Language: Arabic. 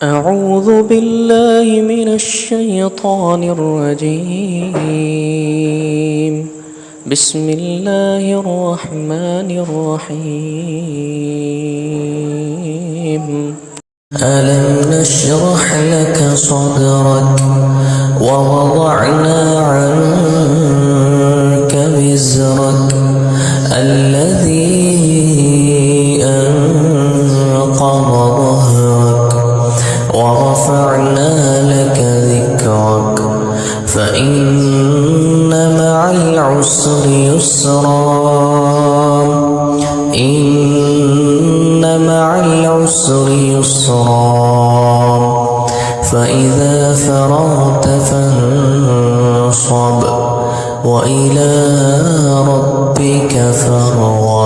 أعوذ بالله من الشيطان الرجيم. بسم الله الرحمن الرحيم. ألم نشرح لك صدرك ووضعنا عنك وزرك الذي أنقض ظهرك ورفعنا لك ذكرك فإن مع العسر يسرا إن مع العسر يسرا فإذا فرغت فانصب وإلى ربك فارغب.